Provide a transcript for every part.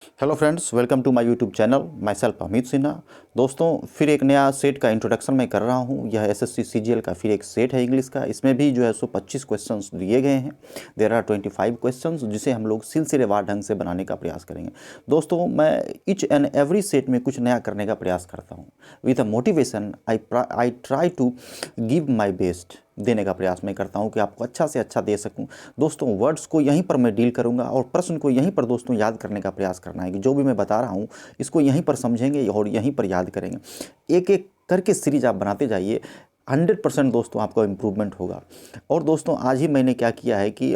Hello friends, welcome to my YouTube channel. Myself Amit Sinha. दोस्तों, फिर एक नया सेट का इंट्रोडक्शन मैं कर रहा हूं। यह एसएससी सीजीएल का फिर एक सेट है इंग्लिश का। इसमें भी जो है 25 क्वेश्चंस दिए गए हैं। देयर आर 25 क्वेश्चंस, जिसे हम लोग सिलसिलेवार ढंग से बनाने का प्रयास करेंगे। दोस्तों, मैं ईच एंड एवरी सेट में कुछ नया करने का प्रयास करता हूँ। With a motivation I try to give my best. देने का प्रयास मैं करता हूं कि आपको अच्छा से अच्छा दे सकूं। दोस्तों, वर्ड्स को यहीं पर मैं डील करूंगा और प्रश्न को यहीं पर दोस्तों याद करने का प्रयास करना है कि जो भी मैं बता रहा हूं इसको यहीं पर समझेंगे और यहीं पर याद करेंगे। एक एक करके सीरीज आप बनाते जाइए। 100% दोस्तों आपको इम्प्रूवमेंट होगा। और दोस्तों, आज ही मैंने क्या किया है कि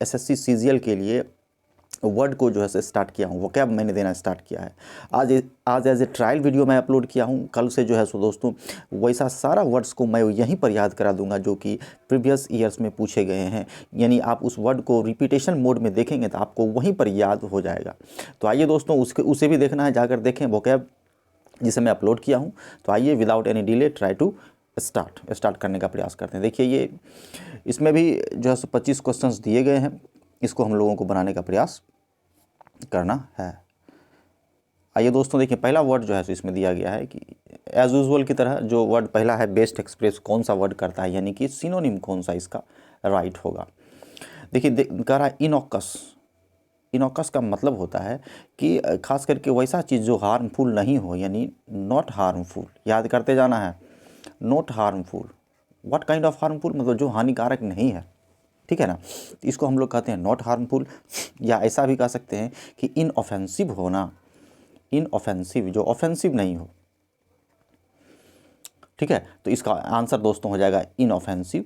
एसएससी सीजीएल के लिए वर्ड को जो है से स्टार्ट किया हूँ, वोकैब मैंने देना स्टार्ट किया है। आज एज ए ट्रायल वीडियो मैं अपलोड किया हूँ। कल से जो है सो दोस्तों वैसा सारा वर्ड्स को मैं यहीं पर याद करा दूंगा जो कि प्रीवियस ईयर्स में पूछे गए हैं। यानी आप उस वर्ड को रिपीटेशन मोड में देखेंगे तो आपको वहीं पर याद हो जाएगा। तो आइए दोस्तों, उसे भी देखना है, जाकर देखें वोकैब जिसे मैं अपलोड किया हूँ। तो आइए without any delay try to start करने का प्रयास करते हैं। देखिए, ये इसमें भी जो है सो 25 क्वेश्चंस दिए गए हैं। इसको हम लोगों को बनाने का प्रयास करना है। आइए दोस्तों, देखिए पहला वर्ड जो है इसमें दिया गया है कि एज यूजुअल की तरह जो वर्ड पहला है बेस्ट एक्सप्रेस कौन सा वर्ड करता है, यानी कि सिनोनिम कौन सा इसका राइट होगा। देखिए कह रहा है इनॉकस। इनॉकस का मतलब होता है कि खास करके वैसा चीज़ जो हार्मफुल नहीं हो, यानी नॉट हार्मफुल। याद करते जाना है, not harmful. What kind of harmful, मतलब जो हानिकारक नहीं है, ठीक है ना। तो इसको हम लोग कहते हैं नॉट हार्मफुल। या ऐसा भी कह सकते हैं कि इनऑफेंसिव होना। इनऑफेंसिव, जो ऑफेंसिव नहीं हो, ठीक है। तो इसका आंसर दोस्तों हो जाएगा inoffensive.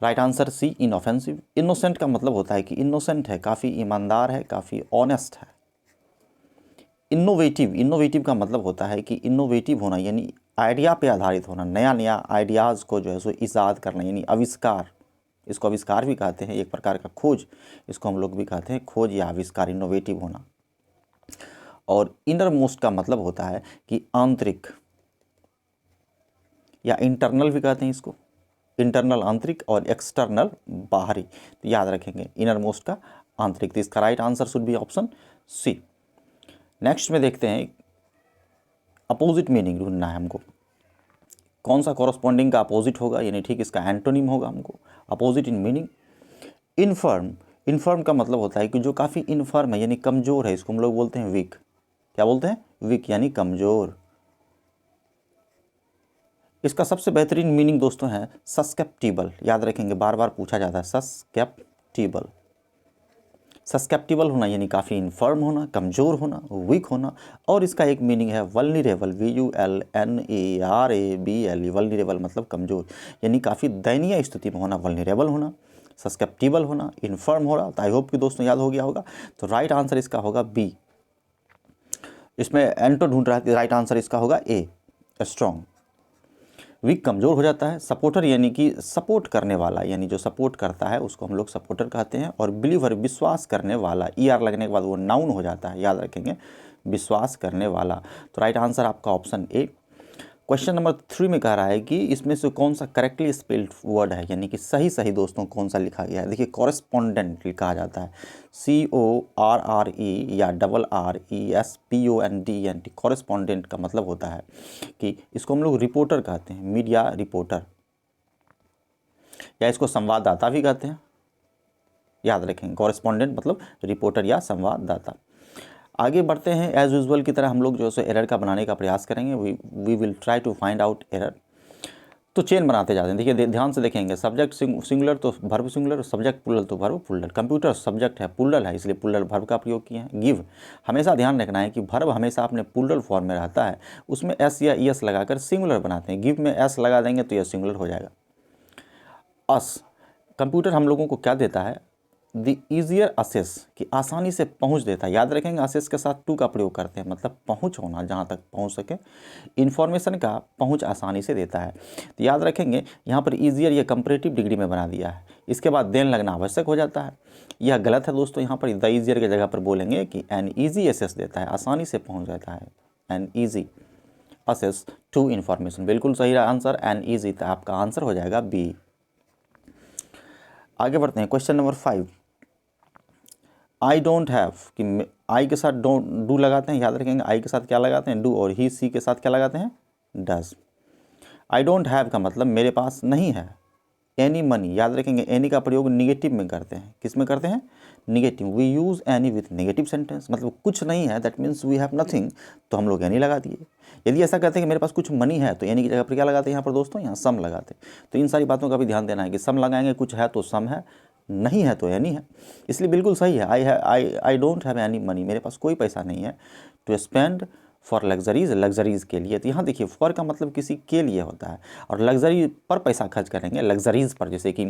Right answer C, inoffensive. Innocent का मतलब होता है कि इनोसेंट है, काफ़ी ईमानदार है, काफ़ी ऑनेस्ट है। इनोवेटिव, इनोवेटिव का मतलब होता है कि इनोवेटिव होना यानी आइडिया पे आधारित होना, नया नया आइडियाज़ को जो है सो ईजाद करना, यानी आविष्कार। इसको आविष्कार भी कहते हैं, एक प्रकार का खोज। इसको हम लोग भी कहते हैं खोज या आविष्कार, इनोवेटिव होना। और इनर मोस्ट का मतलब होता है कि आंतरिक, या इंटरनल भी कहते हैं इसको। इंटरनल आंतरिक और एक्सटर्नल बाहरी। तो याद रखेंगे इनर मोस्ट का आंतरिक। तो इसका right answer should be option C. Next में देखते हैं, अपोजिट मीनिंग ढूंढना है हमको। कौन सा कॉरस्पॉन्डिंग का अपोजिट होगा, यानी ठीक इसका एंटोनिम होगा हमको। Opposite in meaning inform. Inform का मतलब होता है कि जो काफ़ी इनफर्म है, यानी कमज़ोर है, इसको हम लोग बोलते हैं वीक। क्या बोलते हैं? वीक, यानी कमज़ोर। इसका सबसे बेहतरीन मीनिंग दोस्तों है सस्केप्टिबल। याद रखेंगे, बार बार पूछा जाता है सस्केप्टिबल। सस्केप्टिबल होना यानी काफ़ी इनफर्म होना, कमज़ोर होना, वीक होना। और इसका एक मीनिंग है वल्नरेबल, VULNARABLE। वल्नरेबल मतलब कमज़ोर, यानी काफ़ी दयनीय स्थिति में होना, वल्नरेबल होना, सस्केप्टिबल होना, इनफर्म होना। तो आई होप कि दोस्तों याद हो गया होगा। तो राइट आंसर इसका होगा बी। इसमें एंटो ढूंढ रहा है, राइट आंसर इसका होगा ए, स्ट्रॉन्ग। वीक कमज़ोर हो जाता है। सपोर्टर यानी कि सपोर्ट करने वाला, यानी जो सपोर्ट करता है उसको हम लोग सपोर्टर कहते हैं। और बिलीवर विश्वास करने वाला, ER लगने के बाद वो नाउन हो जाता है, याद रखेंगे, विश्वास करने वाला। तो राइट आंसर आपका ऑप्शन ए। क्वेश्चन नंबर 3 में कह रहा है कि इसमें से कौन सा करेक्टली स्पेल्ड वर्ड है, यानी कि सही सही दोस्तों कौन सा लिखा गया है। देखिए, कॉरेस्पॉन्डेंट लिखा जाता है, CORRE या RRESPONDENT। कॉरेस्पॉन्डेंट का मतलब होता है कि इसको हम लोग रिपोर्टर कहते हैं, मीडिया रिपोर्टर, या इसको संवाददाता भी कहते हैं। याद रखेंगे, कॉरेस्पॉन्डेंट मतलब रिपोर्टर या संवाददाता। आगे बढ़ते हैं। एज यूजुअल की तरह हम लोग जो है एरर का बनाने का प्रयास करेंगे। We will try to find out error. तो चेन बनाते जाते हैं। देखिए ध्यान से देखेंगे, सब्जेक्ट सिंगुलर तो वर्ब सिंगुलर, सब्जेक्ट प्लूरल तो वर्ब प्लूरल। कंप्यूटर सब्जेक्ट है, प्लूरल है, इसलिए प्लूरल वर्ब का प्रयोग किए हैं। गिव, हमेशा ध्यान रखना है कि वर्ब हमेशा अपने प्लूरल फॉर्म में रहता है, उसमें एस या ES लगाकर सिंगुलर बनाते हैं। गिव में एस लगा देंगे तो यह सिंगुलर हो जाएगा। अस, कंप्यूटर हम लोगों को क्या देता है, द ईजियर असेस, कि आसानी से पहुंच देता है। याद रखेंगे, असेस के साथ टू का प्रयोग करते हैं, मतलब पहुंच होना, जहां तक पहुंच सके, इन्फॉर्मेशन का पहुंच आसानी से देता है। तो याद रखेंगे, यहाँ पर ईजियर ये कंपैरेटिव डिग्री में बना दिया है, इसके बाद देन लगना आवश्यक हो जाता है। यह गलत है दोस्तों। यहाँ पर द ईजियर की जगह पर बोलेंगे कि एन ईजी असेस देता है, आसानी से पहुँच जाता है, an easy access to information. बिल्कुल सही आंसर, एन ईजी। तो आपका आंसर हो जाएगा बी। आगे बढ़ते हैं, question number 5। I don't have कि आई के साथ डू लगाते हैं, याद रखेंगे आई के साथ क्या लगाते हैं, डू, और ही सी के साथ क्या लगाते हैं, डज। आई डोंट हैव का मतलब मेरे पास नहीं है एनी मनी, याद रखेंगे एनी का प्रयोग निगेटिव में करते हैं, किस में करते हैं, negative. We use any with negative sentence, मतलब कुछ नहीं है, that means we have nothing, तो हम लोग एनी लगा दिए। यदि ऐसा कहते हैं कि मेरे पास कुछ मनी है, तो एनी की जगह पर क्या लगाते हैं यहाँ पर दोस्तों, यहाँ सम लगाते हैं। तो इन सारी बातों का भी ध्यान देना है कि सम लगाएंगे, कुछ है तो सम है, नहीं है तो एनी है, इसलिए बिल्कुल सही है। I don't have any money, मेरे पास कोई पैसा नहीं है, to spend for luxuries, luxuries के लिए। तो यहाँ देखिए फॉर का मतलब किसी के लिए होता है, और लग्जरी पर पैसा खर्च करेंगे, लग्जरीज़ पर, जैसे कि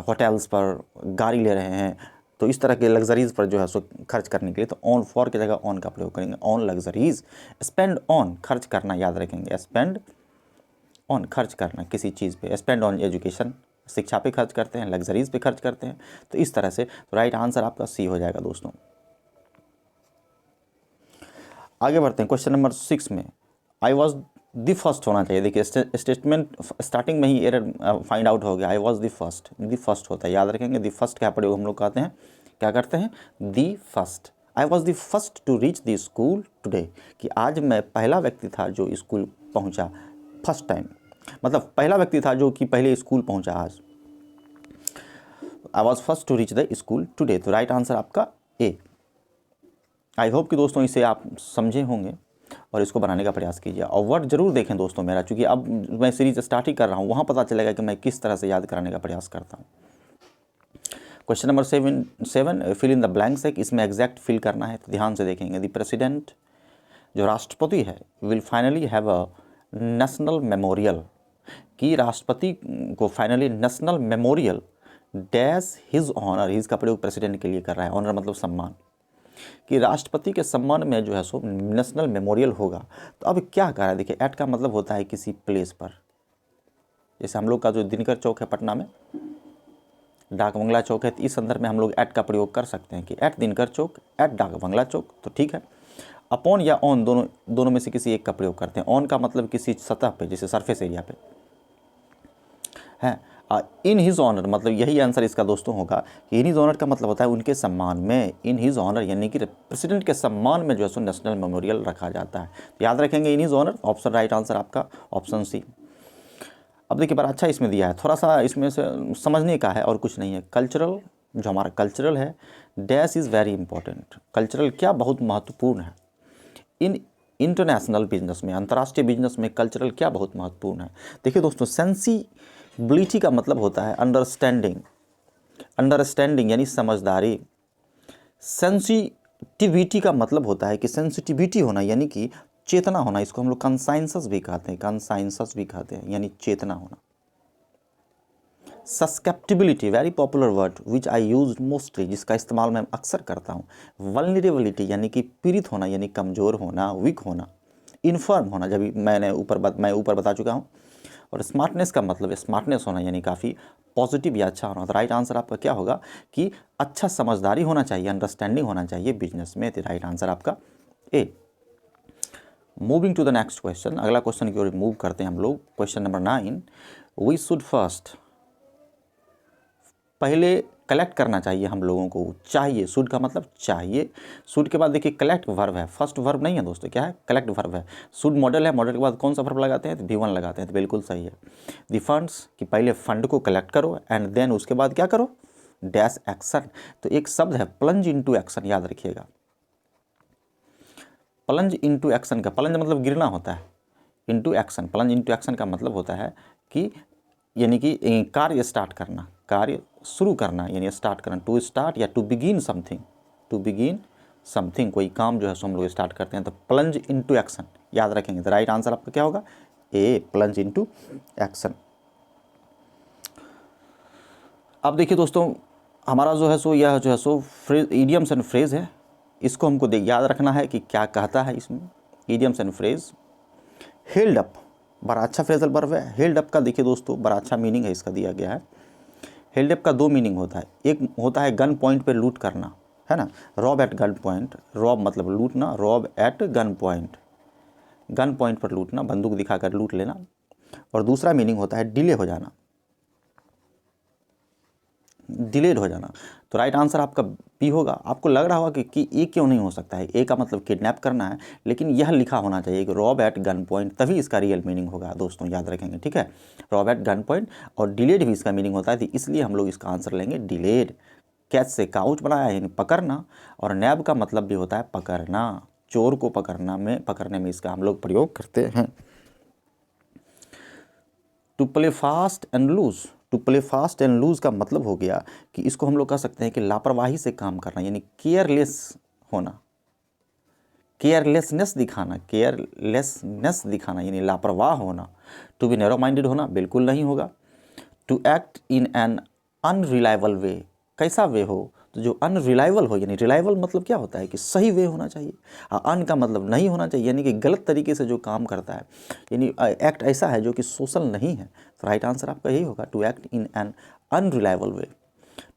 होटल्स पर, गाड़ी ले रहे हैं, तो इस तरह के लग्जरीज़ पर जो है सो खर्च करने के लिए तो ऑन, फॉर की जगह ऑन का प्रयोग करेंगे, ऑन लग्जरीज़। स्पेंड ऑन खर्च करना, याद रखेंगे स्पेंड ऑन खर्च करना किसी चीज़ पे, स्पेंड ऑन एजुकेशन शिक्षा पे खर्च करते हैं, लग्जरीज़ पे खर्च करते हैं। तो इस तरह से तो राइट आंसर आपका सी हो जाएगा दोस्तों। आगे बढ़ते हैं क्वेश्चन नंबर 6 में। आई वॉज द फर्स्ट होना चाहिए, देखिए स्टेटमेंट स्टार्टिंग में ही एरर फाइंड आउट हो गया। आई वॉज द फर्स्ट होता है, याद रखेंगे द फर्स्ट क्या प्रयोग हम लोग कहते हैं, क्या करते हैं, the first. I was the first to reach the school today, कि आज मैं पहला व्यक्ति था जो स्कूल पहुंचा, फर्स्ट टाइम, मतलब पहला व्यक्ति था जो कि पहले स्कूल पहुंचा आज। I was first to reach the school today, तो राइट आंसर आपका ए। आई होप कि दोस्तों इसे आप समझे होंगे और इसको बनाने का प्रयास कीजिए, और वर्ड जरूर देखें दोस्तों मेरा, चूँकि अब मैं सीरीज स्टार्ट ही कर रहा हूँ, वहाँ पता चलेगा कि मैं किस तरह से याद कराने का प्रयास करता हूँ। Question number 7 fill in the blanks है, इसमें एग्जैक्ट फिल करना है, तो ध्यान से देखेंगे। द प्रेसिडेंट, जो राष्ट्रपति है, will finally have a national memorial, कि राष्ट्रपति को finally national memorial dash his honour, his का प्रयोग प्रेसिडेंट के लिए कर रहा है, ऑनर मतलब सम्मान, कि राष्ट्रपति के सम्मान में जो है सो नेशनल मेमोरियल होगा। तो अब क्या कर रहा है, देखिए एट का मतलब होता है किसी प्लेस पर, जैसे हम लोग का जो दिनकर चौक है पटना में, डाक बंगला चौक है, तो इस संदर्भ में हम लोग एट का प्रयोग कर सकते हैं कि एट दिनकर चौक, एट डाक बंगला चौक, तो ठीक है। अपॉन या ऑन दोनों में से किसी एक का प्रयोग करते हैं। ऑन का मतलब किसी सतह पे, जैसे सरफेस एरिया पे है। इन हिज ऑनर, मतलब यही आंसर इसका दोस्तों होगा कि इन हिज ऑनर का मतलब होता है उनके सम्मान में, इन हिज ऑनर यानी कि प्रेसिडेंट के सम्मान में जो है सो नेशनल मेमोरियल रखा जाता है। तो याद रखेंगे in his honour, option right answer आपका ऑप्शन सी। अब देखिए बड़ा अच्छा इसमें दिया है, थोड़ा सा इसमें से समझने का है और कुछ नहीं है। कल्चरल, जो हमारा कल्चरल है, dash is very important, cultural क्या बहुत महत्वपूर्ण है। इन इंटरनेशनल बिजनेस में, अंतर्राष्ट्रीय बिजनेस में कल्चरल क्या बहुत महत्वपूर्ण है। देखिए दोस्तों, सेंसिबिलिटी का मतलब होता है अंडरस्टैंडिंग, अंडरस्टैंडिंग यानी समझदारी। सेंसिटिविटी का मतलब होता है कि सेंसिटिविटी होना यानी कि चेतना होना, इसको हम लोग कंसाइंसस भी कहते हैं, कंसाइंसस भी कहते हैं, यानी चेतना होना। Susceptibility, very popular word which I use mostly, जिसका इस्तेमाल मैं अक्सर करता हूँ। वल्नरेबिलिटी यानी कि पीड़ित होना, यानी कमज़ोर होना, वीक होना। इन्फर्म होना, जब मैं ऊपर बता चुका हूँ। और स्मार्टनेस का मतलब स्मार्टनेस होना यानी काफ़ी पॉजिटिव या अच्छा होना। तो राइट आंसर आपका क्या होगा कि अच्छा समझदारी होना चाहिए, अंडरस्टैंडिंग होना चाहिए बिजनेस में। तो राइट आंसर आपका A. Moving to the next question, अगला क्वेश्चन की ओर मूव करते हैं हम लोग। Question number 9, we should first, पहले कलेक्ट करना चाहिए हम लोगों को, चाहिए, शुड का मतलब चाहिए। शुड के बाद देखिए कलेक्ट वर्ब है, फर्स्ट वर्ब नहीं है दोस्तों, क्या है, कलेक्ट वर्ब है। शुड मॉडल है, मॉडल के बाद कौन सा वर्ब लगाते हैं, तो V1 लगाते हैं, तो बिल्कुल सही है। द फंड्स, कि पहले फंड को कलेक्ट करो, एंड देन उसके बाद क्या करो, डैश एक्शन। तो एक शब्द है प्लंज इनटू एक्शन, याद रखिएगा। प्लंज इनटू एक्शन का, प्लंज मतलब गिरना होता है, into action, plunge into action का मतलब होता है कि यानी कि कार्य स्टार्ट करना, कार्य शुरू करना, यानी स्टार्ट करना, टू स्टार्ट या to begin something, to begin something, कोई काम जो है सो हम लोग स्टार्ट करते हैं, तो प्लंज इनटू एक्शन याद रखेंगे। तो राइट आंसर आपका क्या होगा, ए, प्लंज इनटू एक्शन। अब देखिए दोस्तों, हमारा जो है सो यह जो है सो फ्रेज, इडियम्स एंड फ्रेज है, इसको हमको याद रखना है कि क्या कहता है इसमें। Idioms and phrase, held up, बड़ा अच्छा फ्रेजल वर्ब है। हेल्ड अप का देखिए दोस्तों बड़ा अच्छा मीनिंग है इसका दिया गया है। हेल्ड अप का दो मीनिंग होता है, एक होता है गन पॉइंट पे लूट करना, है ना, rob at gun point, rob मतलब लूटना, rob at gun point, gun point पर लूटना, बंदूक दिखाकर लूट लेना। और दूसरा मीनिंग होता है डिले हो जाना, डिलेड हो जाना। तो राइट आंसर आपका बी होगा। आपको लग रहा होगा कि ए क्यों नहीं हो सकता है, ए का मतलब किडनैप करना है, लेकिन यह लिखा होना चाहिए कि रॉब एट गन पॉइंट, तभी इसका रियल मीनिंग होगा दोस्तों, याद रखेंगे, ठीक है। रॉब एट गन पॉइंट और डिलेड भी इसका मीनिंग होता है, तो इसलिए हम लोग इसका आंसर लेंगे डिलेड। कैच से काउच बनाया यानी पकड़ना, और नैब का मतलब भी होता है पकड़ना, चोर को पकड़ने में इसका हम लोग प्रयोग करते हैं। To play fast and loose, to play fast and loose का मतलब हो गया कि इसको हम लोग कह सकते हैं कि लापरवाही से काम करना, यानी केयरलेस होना, केयरलेसनेस दिखाना यानी लापरवाह होना। टू बी नैरो माइंडेड होना बिल्कुल नहीं होगा। To act in an unreliable way, कैसा वे हो, तो जो अनरिलायबल हो, यानी रिलायबल मतलब क्या होता है कि सही वे होना चाहिए, अन का मतलब नहीं होना चाहिए, यानी कि गलत तरीके से जो काम करता है, यानी एक्ट ऐसा है जो कि सोशल नहीं है। तो राइट आंसर आपका यही होगा, to act in an unreliable way.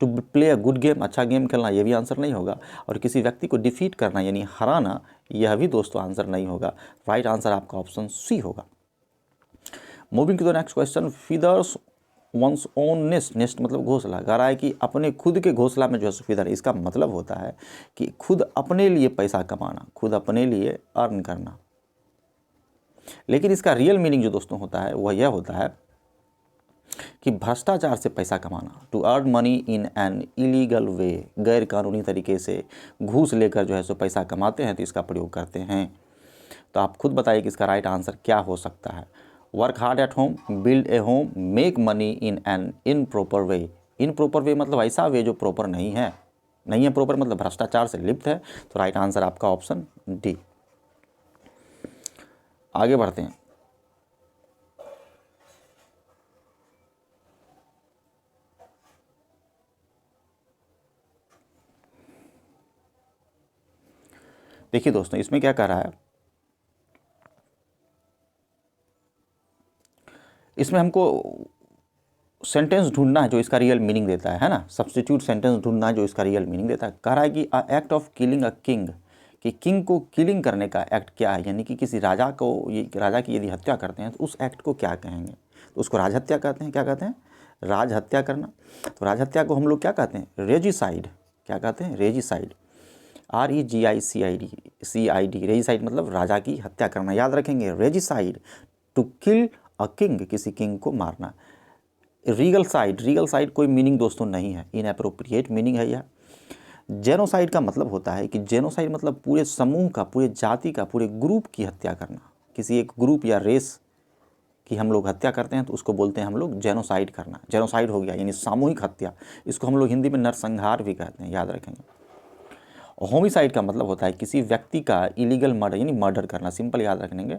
To play a good game, अच्छा गेम खेलना, ये भी आंसर नहीं होगा। और किसी व्यक्ति को डिफीट करना यानी हराना, यह भी दोस्तों आंसर नहीं होगा। राइट आंसर आपका ऑप्शन सी होगा। Moving to the next question, feathers one's own nest, nest मतलब घोंसला, कह रहा है कि अपने खुद के घोंसला में जो है फीदर, इसका मतलब होता है कि खुद अपने लिए पैसा कमाना, खुद अपने लिए अर्न करना। लेकिन इसका रियल मीनिंग जो दोस्तों होता है वह यह होता है कि भ्रष्टाचार से पैसा कमाना, to earn money in an illegal way, गैर कानूनी तरीके से घूस लेकर जो है सो पैसा कमाते हैं, तो इसका प्रयोग करते हैं। तो आप खुद बताइए कि इसका राइट आंसर क्या हो सकता है। Work hard at home, build a home, make money in an improper way. Improper way मतलब ऐसा वे जो प्रॉपर नहीं है, नहीं है प्रॉपर मतलब भ्रष्टाचार से लिप्त है। तो राइट आंसर आपका ऑप्शन डी। आगे बढ़ते हैं। देखिए दोस्तों, इसमें क्या कह रहा है, इसमें हमको सेंटेंस ढूंढना है जो इसका रियल मीनिंग देता है ना, सब्स्टिट्यूट सेंटेंस ढूंढना है जो इसका रियल मीनिंग देता है। कह रहा है कि act of killing a king, कि किंग को किलिंग करने का एक्ट क्या है, यानी कि किसी राजा को, ये राजा की यदि हत्या करते हैं तो उस एक्ट को क्या कहेंगे, तो उसको राजहत्या कहते हैं। क्या कहते हैं? राजहत्या करना। तो राजहत्या को हम लोग क्या कहते हैं? रेजिसाइड। क्या कहते हैं? रेजिसाइड, REGICID, रेजिसाइड मतलब राजा की हत्या करना, याद रखेंगे regicide. To kill a king, किसी किंग को मारना। रीगल साइड कोई मीनिंग दोस्तों नहीं है, इनएप्रोप्रिएट मीनिंग है यह। जेनोसाइड का मतलब होता है कि जेनोसाइड मतलब पूरे समूह का, पूरे जाति का, पूरे ग्रुप की हत्या करना। किसी एक ग्रुप या रेस की हम लोग हत्या करते हैं तो उसको बोलते हैं हम लोग जेनोसाइड करना। जेनोसाइड हो गया यानी सामूहिक हत्या, इसको हम लोग हिंदी में नरसंहार भी कहते हैं, याद रखेंगे। होमिसाइड का मतलब होता है किसी व्यक्ति का इलीगल मर्डर, यानी मर्डर करना, सिंपल याद रखेंगे,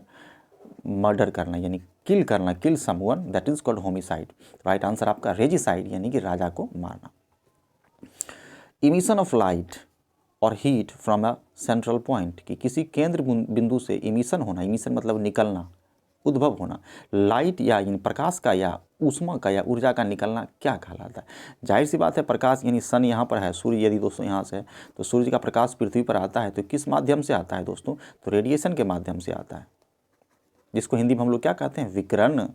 मर्डर करना यानी किल करना, kill someone, that is called homicide. Right answer आपका रेजिसाइड यानी कि राजा को मारना। इमिशन ऑफ लाइट और heat from a central point, कि किसी केंद्र बिंदु से इमिशन होना, इमिशन मतलब निकलना, उद्भव होना, लाइट या यानी प्रकाश का या ऊष्मा का या ऊर्जा का निकलना क्या कहलाता है? जाहिर सी बात है, प्रकाश यानी सन यहाँ पर है, सूर्य यदि दोस्तों यहाँ से है तो सूर्य का प्रकाश पृथ्वी पर आता है तो किस माध्यम से आता है दोस्तों? तो रेडिएशन के माध्यम से आता है, जिसको हिंदी में हम लोग क्या कहते हैं? विकिरण।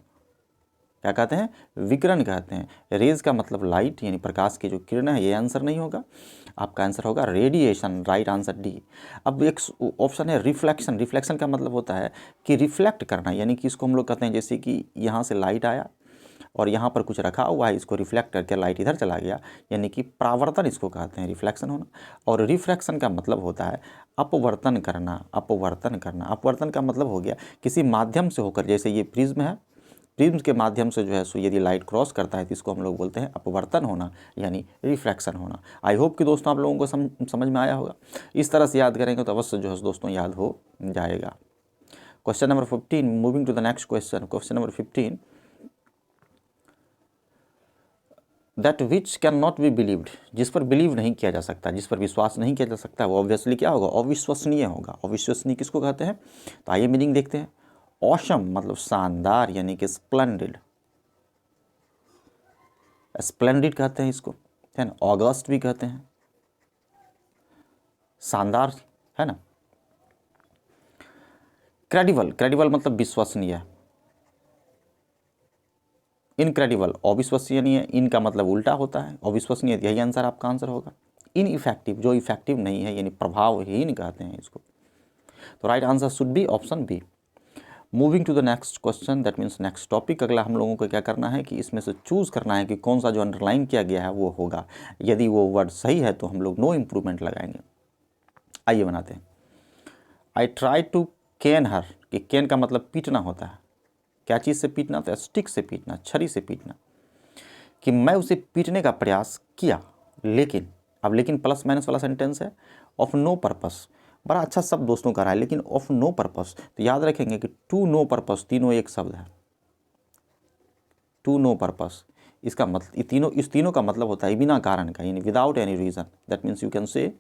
क्या कहते हैं? विकिरण कहते हैं। रेज का मतलब लाइट यानी प्रकाश की जो किरण है, ये आंसर नहीं होगा, आपका आंसर होगा रेडिएशन। Right answer D. अब एक ऑप्शन है रिफ्लेक्शन। रिफ्लेक्शन का मतलब होता है कि रिफ्लेक्ट करना, यानी कि इसको हम लोग कहते हैं जैसे कि यहाँ से लाइट आया और यहाँ पर कुछ रखा हुआ है, इसको रिफ्लेक्ट करके लाइट इधर चला गया, यानी कि परावर्तन इसको कहते हैं, रिफ्लेक्शन होना। और रिफ्रैक्शन का मतलब होता है अपवर्तन करना, अपवर्तन करना। अपवर्तन का मतलब हो गया किसी माध्यम से होकर, जैसे ये प्रिज्म है, प्रिज्म के माध्यम से जो है सो यदि लाइट क्रॉस करता है तो इसको हम लोग बोलते हैं अपवर्तन होना, यानी रिफ्रैक्शन होना। आई होप कि दोस्तों आप लोगों को समझ में आया होगा। इस तरह से याद करेंगे तो अवश्य जो है दोस्तों याद हो जाएगा। Question number 15, moving to the next question. Question number 15, that which can not be believed, जिस पर बिलीव नहीं किया जा सकता, जिस पर विश्वास नहीं किया जा सकता, वो ऑब्वियसली क्या होगा? अविश्वसनीय होगा। अविश्वसनीय किसको कहते हैं? तो आइए मीनिंग देखते हैं। ऑसम मतलब शानदार, यानी कि स्प्लेंडेड, स्प्लेंडेड कहते हैं इसको, है ना। ऑगस्ट भी कहते हैं, शानदार, है ना। क्रेडिबल, क्रेडिबल मतलब विश्वसनीय। इनक्रेडिबल अविश्वसनीय, इनका मतलब उल्टा होता है, अविश्वसनीय यही आंसर आपका आंसर होगा। इनइफेक्टिव जो इफेक्टिव नहीं है यानी प्रभावहीन कहते हैं इसको। तो right answer should be option B. Moving to the next question, that means next topic. अगला हम लोगों को क्या करना है कि इसमें से चूज़ करना है कि कौन सा जो अंडरलाइन किया गया है वो होगा। यदि वो वर्ड सही है तो हम लोग नो इम्प्रूवमेंट लगाएंगे। आइए बनाते हैं। आई ट्राई टू कैन हर, कि कैन का मतलब पीटना होता है। क्या चीज़ से पीटना? तो स्टिक से पीटना, छरी से पीटना। कि मैं उसे पीटने का प्रयास किया, लेकिन, अब लेकिन प्लस माइनस वाला सेंटेंस है, ऑफ नो पर्पस। बड़ा अच्छा शब्द दोस्तों का रहा है, लेकिन ऑफ नो पर्पस। तो याद रखेंगे कि टू नो पर्पस तीनों एक शब्द है। टू नो पर्पस इसका मतलब इस तीनों का मतलब होता है बिना कारण का, यानी without any reason. That means you can say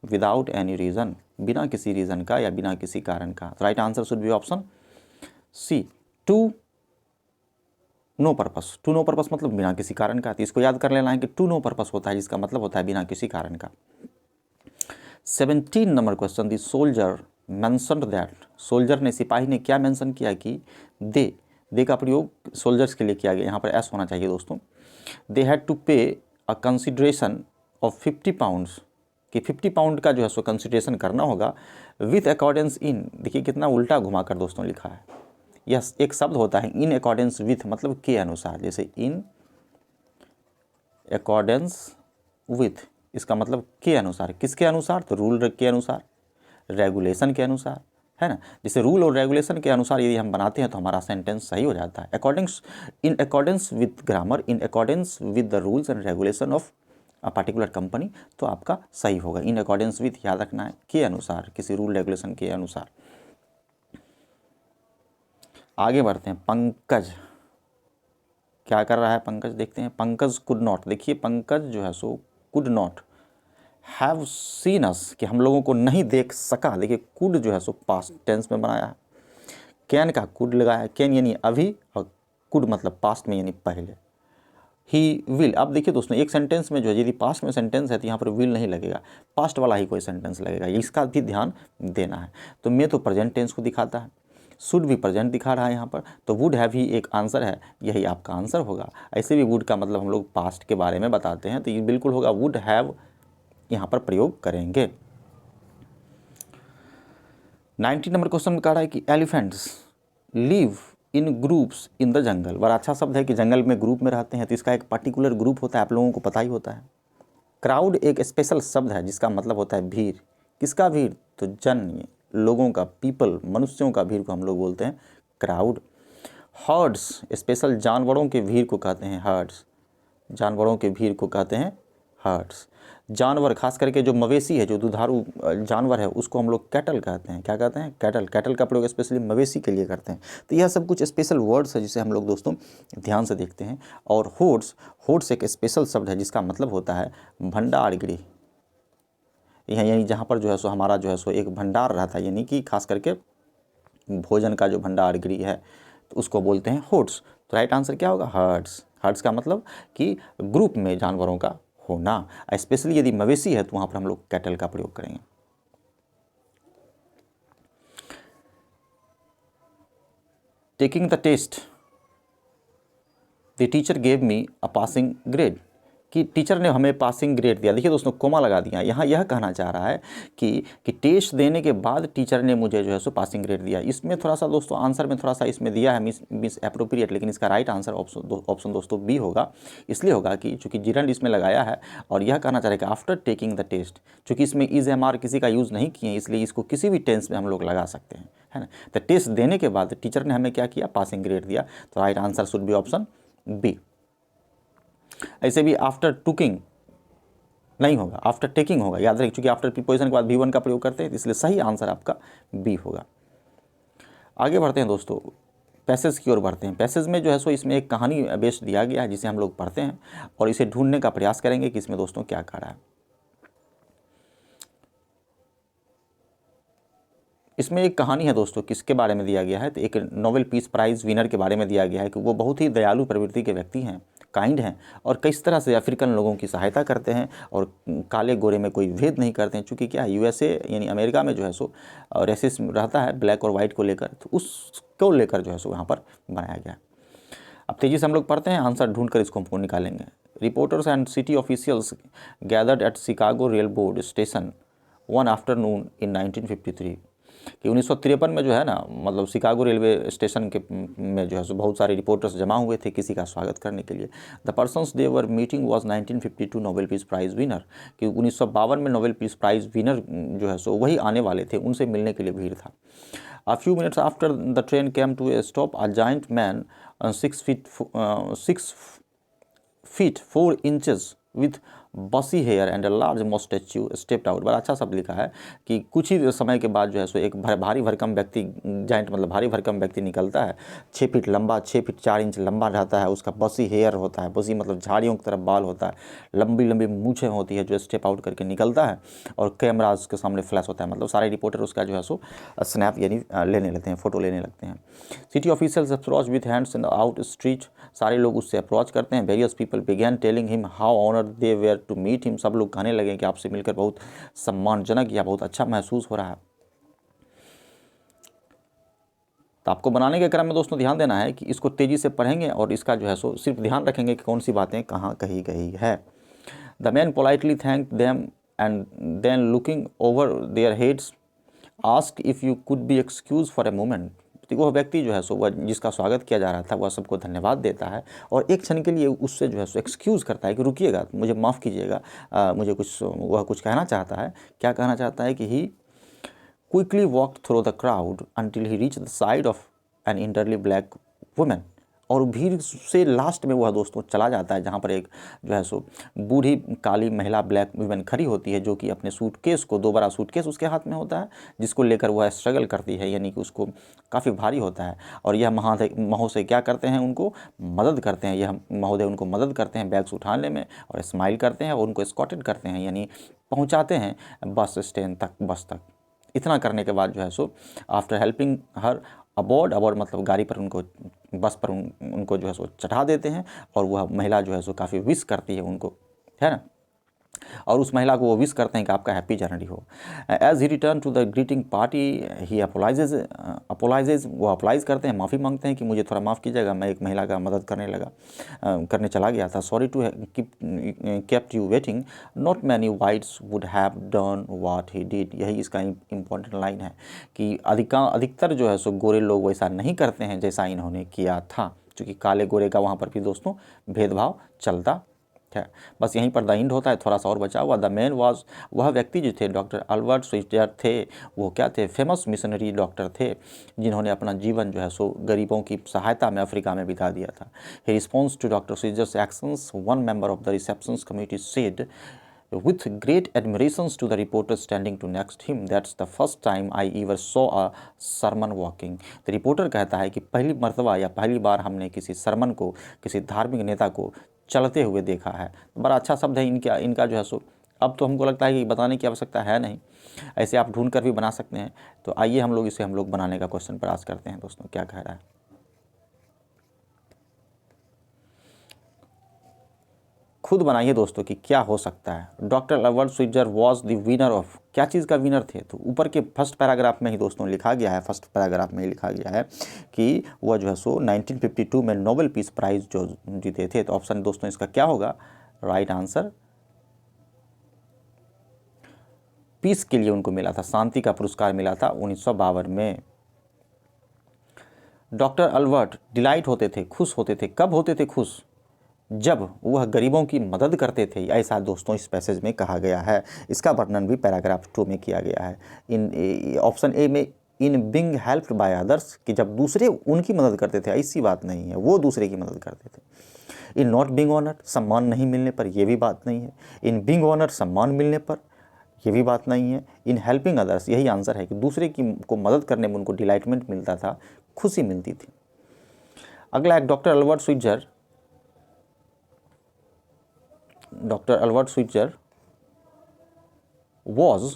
without any reason, बिना किसी रीज़न का या बिना किसी कारण का। Right answer should be option C, to no purpose. To no purpose मतलब बिना किसी कारण का। तो इसको याद कर लेना है कि टू नो पर्पस होता है जिसका मतलब होता है बिना किसी कारण का। 17 number question, the soldier mentioned that, soldier ने, सिपाही ने क्या मेंशन किया कि दे का प्रयोग सोल्जर्स के लिए किया गया, यहाँ पर एस होना चाहिए दोस्तों। दे हैड टू पे अ कंसिडरेशन ऑफ 50 पाउंड्स, कि 50 पाउंड का जो है सो कंसिडरेशन करना होगा विथ अकॉर्डेंस इन। देखिए कितना उल्टा घुमा कर दोस्तों लिखा है। यस, एक शब्द होता है इन अकॉर्डेंस विथ, मतलब के अनुसार। जैसे इन अकॉर्डेंस विथ, इसका मतलब के अनुसार। किसके अनुसार? तो रूल के अनुसार, रेगुलेशन के अनुसार, है ना। जैसे रूल और रेगुलेशन के अनुसार यदि हम बनाते हैं तो हमारा सेंटेंस सही हो जाता है। According, in accordance with grammar, in accordance with the rules and regulation of a particular company, तो आपका सही होगा। इन अकॉर्डेंस विथ याद रखना है, के अनुसार, किसी रूल रेगुलेशन के अनुसार। आगे बढ़ते हैं। पंकज क्या कर रहा है? पंकज देखते हैं। पंकज कुड नॉट, देखिए पंकज जो है so could not have seen us, कि हम लोगों को नहीं देख सका। देखिए कुड जो है सो पास्ट टेंस में बनाया है, कैन का कुड लगाया है, कैन यानी अभी और कुड मतलब पास्ट में यानी पहले। ही विल, अब देखिए दोस्तों एक सेंटेंस में जो है यदि पास्ट में सेंटेंस है तो यहाँ पर विल नहीं लगेगा, पास्ट वाला ही कोई सेंटेंस लगेगा, इसका भी ध्यान देना है। तो मैं तो प्रेजेंट टेंस को दिखाता है, शुड भी प्रेजेंट दिखा रहा है यहाँ पर, तो वुड हैव ही एक आंसर है, यही आपका आंसर होगा। ऐसे भी वुड का मतलब हम लोग पास्ट के बारे में बताते हैं, तो ये बिल्कुल होगा वुड हैव, यहाँ पर प्रयोग करेंगे। 19 नंबर क्वेश्चन में कह रहा है कि elephants live in groups in the jungle. बड़ा अच्छा शब्द है कि जंगल में ग्रुप में रहते हैं, तो इसका एक पर्टिकुलर ग्रुप होता है, आप लोगों को पता ही होता है। क्राउड एक स्पेशल शब्द है जिसका मतलब होता है भीड़। किसका भीड़? तो जन, लोगों का, पीपल, मनुष्यों का भीड़ को हम लोग बोलते हैं क्राउड। हर्ड्स स्पेशल जानवरों के भीड़ को कहते हैं हर्ड्स, जानवरों के भीड़ को कहते हैं हर्ड्स। जानवर खास करके जो मवेशी है, जो दुधारू जानवर है, उसको हम लोग कैटल कहते हैं। क्या कहते हैं? कैटल। कैटल का प्रयोग स्पेशली मवेशी के लिए करते हैं। तो यह सब कुछ स्पेशल वर्ड्स है जिसे हम लोग दोस्तों ध्यान से देखते हैं। और होर्ड्स, होर्ड्स एक स्पेशल शब्द है जिसका मतलब होता है भंडार गृह, यानी जहाँ पर जो है सो हमारा जो है सो एक भंडार रहता है, यानी कि खास करके भोजन का जो भंडार गृह है तो उसको बोलते हैं होर्ड्स। तो राइट आंसर क्या होगा? हर्ड्स। हर्ड्स का मतलब कि ग्रुप में जानवरों का होना, स्पेशली यदि मवेशी है तो वहाँ पर हम लोग कैटल का प्रयोग करेंगे। Taking the test the teacher gave me a passing grade, कि टीचर ने हमें पासिंग ग्रेड दिया। देखिए दोस्तों कोमा लगा दिया, यहाँ यह कहना चाह रहा है कि टेस्ट देने के बाद टीचर ने मुझे जो है सो पासिंग ग्रेड दिया। इसमें थोड़ा सा दोस्तों आंसर में थोड़ा सा इसमें दिया है मिस एप्रोप्रिएट, लेकिन इसका राइट आंसर ऑप्शन दोस्तों बी होगा। इसलिए होगा कि चूँकि जिरंड इसमें लगाया है और यह कहना चाह रहा है कि आफ्टर टेकिंग द टेस्ट, चूँकि इसमें इज एम आर किसी का यूज़ नहीं किए इसलिए इसको किसी भी टेंस में हम लोग लगा सकते हैं, है ना। तो टेस्ट देने के बाद टीचर ने हमें क्या किया? पासिंग ग्रेड दिया। तो right answer should be option B. ऐसे भी आफ्टर टुकिंग नहीं होगा, आफ्टर टेकिंग होगा। याद रखिए चूंकि आफ्टर प्रीपोजिशन के बाद V1 का प्रयोग करते हैं, इसलिए सही आंसर आपका बी होगा। आगे बढ़ते हैं दोस्तों, पैसेज की ओर बढ़ते हैं। पैसेज में जो है सो इसमें एक कहानी बेस्ड दिया गया है जिसे हम लोग पढ़ते हैं और इसे ढूंढने का प्रयास करेंगे कि इसमें दोस्तों क्या कह रहा है। इसमें एक कहानी है दोस्तों, किसके बारे में दिया गया है? तो एक नोबेल पीस प्राइज़ विनर के बारे में दिया गया है कि वो बहुत ही दयालु प्रवृत्ति के व्यक्ति हैं, काइंड हैं, और किस तरह से अफ्रीकन लोगों की सहायता करते हैं और काले गोरे में कोई भेद नहीं करते हैं। चूँकि क्या है, USA यानी अमेरिका में जो है सो रेसिज्म रहता है ब्लैक और वाइट को लेकर, तो उसको लेकर जो है सो यहाँ पर बनाया गया है। अब तेज़ी से हम लोग पढ़ते हैं, आंसर ढूंढ कर इसको हमको निकालेंगे। Reporters and city officials gathered eight Chicago railroad station one afternoon in 1953 कि 1953 में जो है ना, मतलब शिकागो रेलवे स्टेशन के में जो है सो बहुत सारे रिपोर्टर्स जमा हुए थे किसी का स्वागत करने के लिए। The persons they were meeting was 1952 Nobel peace prize winner, कि 1952 में नोबेल पीस प्राइज़ विनर जो है सो वही आने वाले थे, उनसे मिलने के लिए भीड़ था। A few minutes after the train came to a stop, a giant man 6 feet 4 inches with bushy hair and a large moustache stepped out. बड़ा अच्छा शब्द लिखा है कि कुछ ही समय के बाद जो है सो एक भारी भरकम व्यक्ति, जाइंट मतलब भारी भरकम व्यक्ति निकलता है। 6 फीट लंबा, 6 फीट 4 इंच लंबा रहता है, उसका बसी हेयर होता है, बसी मतलब झाड़ियों की तरफ बाल होता है, लंबी लंबी मूछें होती है, जो स्टेप आउट करके निकलता है और कैमरा उसके सामने फ्लैश होता है, मतलब सारे रिपोर्टर उसका जो है सो स्नैप यानी लेने लगते हैं, फ़ोटो लेने लगते हैं। City officials approach with hands in out street, सारे लोग उससे अप्रोच करते हैं। Various people began telling him how honoured they were to meet him, सब लोग कहने लगे कि आपसे मिलकर बहुत सम्मानजनक या बहुत अच्छा महसूस हो रहा है। तो आपको बनाने के क्रम में दोस्तों ध्यान देना है कि इसको तेज़ी से पढ़ेंगे और इसका जो है सो सिर्फ ध्यान रखेंगे कि कौन सी बातें कहाँ कही गई है। The man politely thank them and then looking over their heads asked if you could be excuse for a moment. तो वह व्यक्ति जो है सो वह जिसका स्वागत किया जा रहा था वह सबको धन्यवाद देता है और एक क्षण के लिए उससे जो है सो एक्सक्यूज़ करता है कि रुकिएगा, मुझे माफ़ कीजिएगा, मुझे वह कुछ कहना चाहता है। क्या कहना चाहता है कि he quickly walk through the crowd until he reach the side of an entirely black women, और भीड़ से लास्ट में वह दोस्तों चला जाता है जहाँ पर एक जो है सो बूढ़ी काली महिला ब्लैक वुमेन खड़ी होती है, जो कि अपने सूटकेस को, 2 बड़ा सूटकेस उसके हाथ में होता है, जिसको लेकर वह स्ट्रगल करती है, यानी कि उसको काफ़ी भारी होता है। और यह महोदय क्या करते हैं, उनको मदद करते हैं, यह महोदय उनको मदद करते हैं बैग्स उठाने में और स्माइल करते हैं और उनको एस्कॉर्टेड करते हैं, यानी पहुँचाते हैं बस स्टैंड तक, बस तक। इतना करने के बाद जो है सो आफ्टर हेल्पिंग हर अबॉर्ड मतलब गाड़ी पर उनको, बस पर उनको जो है सो चढ़ा देते हैं और वह महिला जो है सो काफ़ी विश करती है उनको, है ना, और उस महिला को वो विश करते हैं कि आपका हैप्पी जर्नी हो। As he return to the greeting party he apologises, वो अप्लाइज करते हैं, माफ़ी मांगते हैं कि मुझे थोड़ा माफ़ कीजिएगा, मैं एक महिला का मदद करने चला गया था। Sorry to kept you waiting, not many whites would have done what he did. यही इसका इम्पॉर्टेंट लाइन है कि अधिकतर जो है सो गोरे लोग वैसा नहीं करते हैं जैसा इन्होंने किया था, क्योंकि काले गोरे का वहाँ पर भी दोस्तों भेदभाव चलता है। बस यहीं पर द एंड होता है, थोड़ा सा और बचा हुआ। द मैन वाज, वह व्यक्ति जो थे डॉक्टर अल्बर्ट स्विट्जर थे, वो क्या थे, फेमस मिशनरी डॉक्टर थे, जिन्होंने अपना जीवन जो है सो गरीबों की सहायता में अफ्रीका में बिता दिया था। He response to doctor Schweitzer's actions, one member of the receptions committee said with great admirations to the reporter standing to next him, that's the first time I ever saw a sermon walking। तो reporter कहता है कि पहली मर्तबा या पहली बार हमने किसी सरमन को, किसी धार्मिक नेता को चलते हुए देखा है। बड़ा अच्छा शब्द है इनका जो है सो। अब तो हमको लगता है कि बताने की आवश्यकता है नहीं, ऐसे आप ढूंढ कर भी बना सकते हैं। तो आइए हम लोग बनाने का क्वेश्चन प्रयास करते हैं दोस्तों, क्या कह रहा है। खुद बनाइए दोस्तों कि क्या हो सकता है। Doctor Albert Schweitzer was the winner of, क्या चीज़ का विनर थे, तो ऊपर के फर्स्ट पैराग्राफ में ही दोस्तों लिखा गया है, फर्स्ट पैराग्राफ में ही लिखा गया है कि वह जो है सो 1952 में नोबेल पीस प्राइज़ जो जीते थे। तो ऑप्शन दोस्तों इसका क्या होगा, राइट आंसर पीस के लिए उनको मिला था, शांति का पुरस्कार मिला था 1952 में। डॉक्टर अल्बर्ट डिलाइट होते थे, खुश होते थे, कब होते थे खुश, जब वह गरीबों की मदद करते थे, ऐसा दोस्तों इस पैसेज में कहा गया है। इसका वर्णन भी पैराग्राफ 2 में किया गया है। इन ऑप्शन ए में इन बिंग हेल्प्ड बाय अदर्स, कि जब दूसरे उनकी मदद करते थे, ऐसी बात नहीं है, वो दूसरे की मदद करते थे। इन नॉट बिंग ऑनर्ड, सम्मान नहीं मिलने पर, यह भी बात नहीं है। इन बिंग ऑनर्ड, सम्मान मिलने पर, यह भी बात नहीं है। इन हेल्पिंग अदर्स, यही आंसर है कि दूसरे को मदद करने में उनको डिलाइटमेंट मिलता था, खुशी मिलती थी। अगला एक doctor Albert Schweitzer, doctor Albert Schweitzer was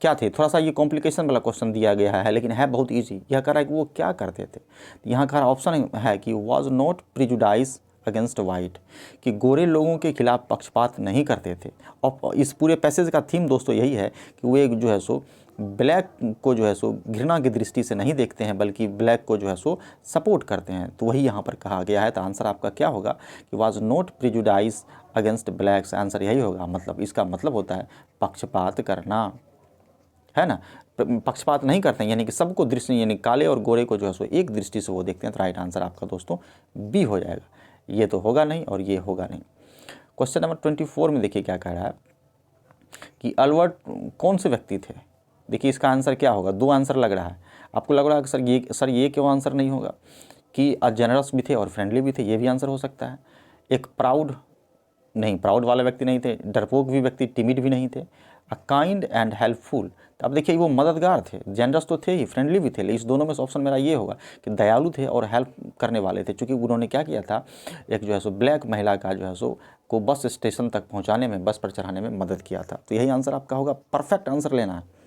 क्या थे, थोड़ा सा ये कॉम्प्लिकेशन वाला क्वेश्चन दिया गया है, लेकिन है बहुत इजी। यह कह रहा है कि वो क्या करते थे, यहाँ का ऑप्शन है कि was not prejudice against white, कि गोरे लोगों के खिलाफ पक्षपात नहीं करते थे। और इस पूरे पैसेज का थीम दोस्तों यही है कि वो एक जो है सो ब्लैक को जो है सो घृणा की दृष्टि से नहीं देखते हैं, बल्कि ब्लैक को जो है सो सपोर्ट करते हैं। तो वही यहाँ पर कहा गया है। तो आंसर आपका क्या होगा कि was not prejudice against blacks. Answer यही होगा। मतलब इसका मतलब होता है पक्षपात करना, है ना। पक्षपात नहीं करते हैं, यानी कि सबको दृष्टि, यानी काले और गोरे को जो है सो एक दृष्टि से वो देखते हैं। तो राइट आंसर आपका दोस्तों बी हो जाएगा। ये तो होगा नहीं और ये होगा नहीं। क्वेश्चन नंबर 24 में देखिए क्या कह रहा है कि अल्बर्ट कौन से व्यक्ति थे। देखिए इसका आंसर क्या होगा। दो आंसर लग रहा है। आपको लग रहा है कि सर ये क्यों आंसर नहीं होगा कि जेनरस भी थे और फ्रेंडली भी थे। ये भी आंसर हो सकता है। एक प्राउड, नहीं प्राउड वाले व्यक्ति नहीं थे। डरपोक भी व्यक्ति, टिमिड भी नहीं थे। अ काइंड एंड हेल्पफुल, तो अब देखिए वो मददगार थे। जेनरस तो थे ही, फ्रेंडली भी थे। इस दोनों में से ऑप्शन मेरा ये होगा कि दयालु थे और हेल्प करने वाले थे। क्योंकि उन्होंने क्या किया था, एक जो है सो ब्लैक महिला का जो है सो को बस स्टेशन तक पहुंचाने में, बस पर चढ़ाने में मदद किया था। तो यही आंसर आपका होगा। परफेक्ट आंसर लेना है।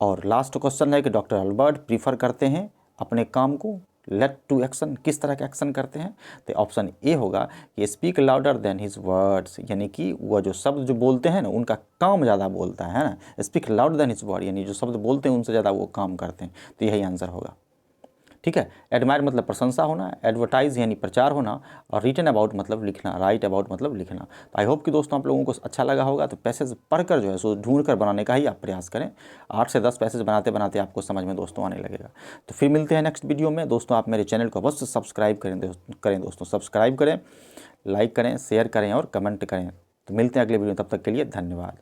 और लास्ट क्वेश्चन है कि डॉक्टर अल्बर्ट प्रीफर करते हैं अपने काम को लेट टू एक्शन। किस तरह का एक्शन करते हैं। तो ऑप्शन ए होगा कि speak louder than his words, यानी कि वह जो शब्द जो बोलते हैं ना उनका काम ज़्यादा बोलता है ना। Speak louder than his word, यानी जो शब्द बोलते हैं उनसे ज़्यादा वो काम करते हैं। तो यही आंसर होगा। ठीक है। एडमायर मतलब प्रशंसा होना, एडवर्टाइज यानी प्रचार होना, और रिटन अबाउट मतलब लिखना, राइट अबाउट मतलब लिखना। तो आई होप कि दोस्तों आप लोगों को अच्छा लगा होगा। तो पैसेज पढ़कर जो है सो ढूंढ कर बनाने का ही आप प्रयास करें। 8 से 10 पैसेज बनाते बनाते आपको समझ में दोस्तों आने लगेगा। तो फिर मिलते हैं नेक्स्ट वीडियो में। दोस्तों आप मेरे चैनल को अवश्य सब्सक्राइब करें दोस्तों, सब्सक्राइब करें, लाइक करें, शेयर करें और कमेंट करें। तो मिलते हैं अगले वीडियो में। तब तक के लिए धन्यवाद।